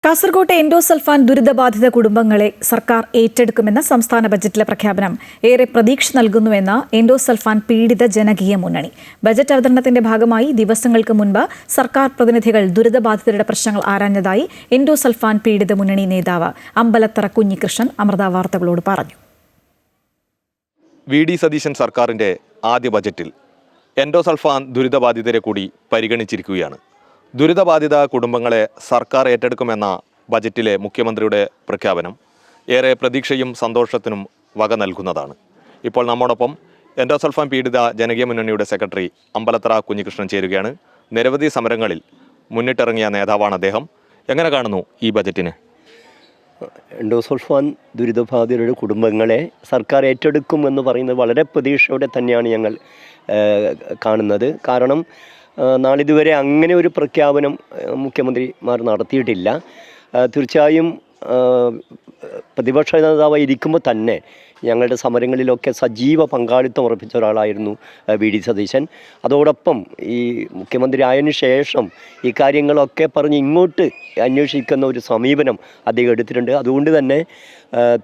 കാസർകോട്ടെ എൻഡോസൾഫാൻ ദുരിതബാധിത കുടുംബങ്ങളെ സർക്കാർ ഏറ്റെടുക്കുമെന്ന സംസ്ഥാന ബജറ്റിലെ പ്രഖ്യാപനം ഏറെ പ്രതീക്ഷ നൽകുന്നുവെന്ന് എൻഡോസൾഫാൻ പീഡിത ജനകീയ മുന്നണി. ബജറ്റ് അവതരണത്തിന്റെ ഭാഗമായി ദിവസങ്ങൾക്ക് മുൻപ് സർക്കാർ പ്രതിനിധികൾ ദുരിതബാധിതരുടെ പ്രശ്നങ്ങൾ ആരാഞ്ഞതായി എൻഡോസൾഫാൻ പീഡിത മുന്നണി നേതാവ് അമ്പലത്തറ കുഞ്ഞികൃഷ്ണൻ അമൃത വാർത്തകളോട് പറഞ്ഞു. വി.ഡി. സതീശൻ സർക്കാരിന്റെ ആദ്യ ബജറ്റിൽ എൻഡോസൾഫാൻ ദുരിതബാധിതരെ കൂടി പരിഗണിച്ചിരിക്കുകയാണ്. ദുരിതബാധിത കുടുംബങ്ങളെ സർക്കാർ ഏറ്റെടുക്കുമെന്ന ബജറ്റിലെ മുഖ്യമന്ത്രിയുടെ പ്രഖ്യാപനം ഏറെ പ്രതീക്ഷയും സന്തോഷത്തിനും വക നൽകുന്നതാണ്. ഇപ്പോൾ നമ്മോടൊപ്പം എൻഡോസൾഫാൻ പീഡിത ജനകീയ മുന്നണിയുടെ സെക്രട്ടറി അമ്പലത്തറ കുഞ്ഞികൃഷ്ണൻ ചേരുകയാണ്. നിരവധി സമരങ്ങളിൽ മുന്നിട്ടിറങ്ങിയ നേതാവാണ് അദ്ദേഹം. എങ്ങനെ കാണുന്നു ഈ ബജറ്റിനെ? എൻഡോസൾഫാൻ ദുരിതബാധിതരുടെ കുടുംബങ്ങളെ സർക്കാർ ഏറ്റെടുക്കുമെന്ന് പറയുന്നത് വളരെ പ്രതീക്ഷയോടെ തന്നെയാണ് ഞങ്ങൾ കാണുന്നത്. കാരണം നാളിതുവരെ അങ്ങനെ ഒരു പ്രഖ്യാപനം മുഖ്യമന്ത്രിമാർ നടത്തിയിട്ടില്ല. തീർച്ചയായും പ്രതിപക്ഷ നേതാവായി ഇരിക്കുമ്പോൾ തന്നെ ഞങ്ങളുടെ സമരങ്ങളിലൊക്കെ സജീവ പങ്കാളിത്തം ഉറപ്പിച്ച ഒരാളായിരുന്നു വി.ഡി. സതീശൻ. അതോടൊപ്പം ഈ മുഖ്യമന്ത്രി ആയതിനു ശേഷം ഈ കാര്യങ്ങളൊക്കെ പറഞ്ഞ് ഇങ്ങോട്ട് അന്വേഷിക്കുന്ന ഒരു സമീപനം അദ്ദേഹം എടുത്തിട്ടുണ്ട്. അതുകൊണ്ട് തന്നെ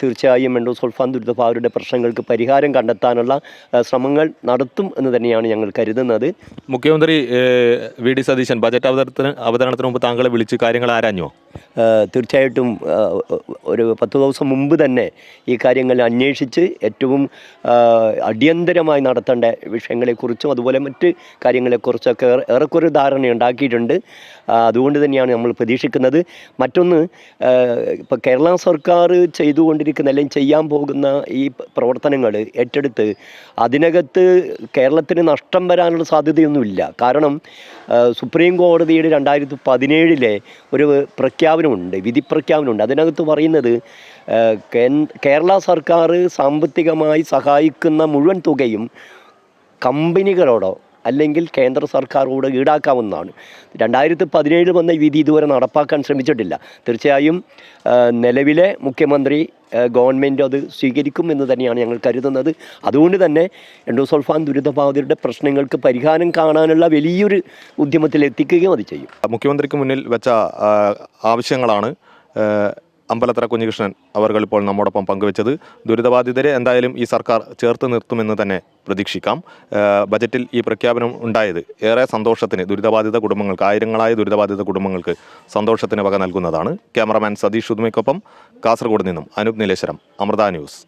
തീർച്ചയായും എൻഡോസൾഫാൻ ദുരിതബാധിതരുടെ പ്രശ്നങ്ങൾക്ക് പരിഹാരം കണ്ടെത്താനുള്ള ശ്രമങ്ങൾ നടത്തും എന്ന് തന്നെയാണ് ഞങ്ങൾ കരുതുന്നത്. മുഖ്യമന്ത്രി വി.ഡി. സതീശൻ ബജറ്റ് അവതരണത്തിന് മുമ്പ് താങ്കളെ വിളിച്ച് കാര്യങ്ങൾ ആരാഞ്ഞോ? തീർച്ചയായിട്ടും ഒരു 10 ദിവസം മുമ്പ് തന്നെ ഈ കാര്യങ്ങൾ അന്വേഷിച്ച് ഏറ്റവും അടിയന്തരമായി നടത്തേണ്ട വിഷയങ്ങളെക്കുറിച്ചും അതുപോലെ മറ്റ് കാര്യങ്ങളെക്കുറിച്ചൊക്കെ ഏറെക്കുറെ ധാരണയുണ്ടാക്കിയിട്ടുണ്ട്. അതുകൊണ്ട് തന്നെയാണ് നമ്മൾ പ്രതീക്ഷിക്കുന്നത്. മറ്റൊന്ന്, ഇപ്പോൾ കേരള സർക്കാർ ചെയ്തുകൊണ്ടിരിക്കുന്ന അല്ലെങ്കിൽ ചെയ്യാൻ പോകുന്ന ഈ പ്രവർത്തനങ്ങൾ ഏറ്റെടുത്ത് അതിനകത്ത് കേരളത്തിന് നഷ്ടം വരാനുള്ള സാധ്യതയൊന്നുമില്ല. കാരണം സുപ്രീം കോടതിയുടെ 2017 ഒരു പ്രഖ്യാപനമുണ്ട്, വിധി പ്രഖ്യാപനമുണ്ട്. അതിനകത്ത് പറയുന്നത് കേരള സർക്കാർ സാമ്പത്തികമായി സഹായിക്കുന്ന മുഴുവൻ തുകയും കമ്പനികളോടോ അല്ലെങ്കിൽ കേന്ദ്ര സർക്കാരോട് ഈടാക്കാവുന്നതാണ്. 2017 വന്ന വിധി ഇതുവരെ നടപ്പാക്കാൻ ശ്രമിച്ചിട്ടില്ല. തീർച്ചയായും നിലവിലെ മുഖ്യമന്ത്രി ഗവൺമെൻറ് അത് സ്വീകരിക്കും എന്ന് തന്നെയാണ് ഞങ്ങൾ കരുതുന്നത്. അതുകൊണ്ട് തന്നെ എൻഡോസൾഫാൻ ദുരിതബാധിതരുടെ പ്രശ്നങ്ങൾക്ക് പരിഹാരം കാണാനുള്ള വലിയൊരു ഉദ്യമത്തിൽ എത്തിക്കുകയും അത് ചെയ്യും. മുഖ്യമന്ത്രിക്ക് മുന്നിൽ വെച്ച ആവശ്യങ്ങളാണ് അമ്പലത്തറ കുഞ്ഞികൃഷ്ണൻ അവർ ഇപ്പോൾ നമ്മോടൊപ്പം പങ്കുവച്ചത്. ദുരിതബാധിതരെ എന്തായാലും ഈ സർക്കാർ ചേർത്ത് നിർത്തുമെന്ന് തന്നെ പ്രതീക്ഷിക്കാം. ബജറ്റിൽ ഈ പ്രഖ്യാപനം ഉണ്ടായത് ഏറെ സന്തോഷത്തിന്, ദുരിതബാധിത കുടുംബങ്ങൾക്ക്, ആയിരങ്ങളായ ദുരിതബാധിത കുടുംബങ്ങൾക്ക് സന്തോഷത്തിന് വക നൽകുന്നതാണ്. ക്യാമറമാൻ സതീഷ് ഉദ്മയ്ക്കൊപ്പം കാസർഗോഡ് നിന്നും അനൂപ് നീലേശ്വരം, അമൃത ന്യൂസ്.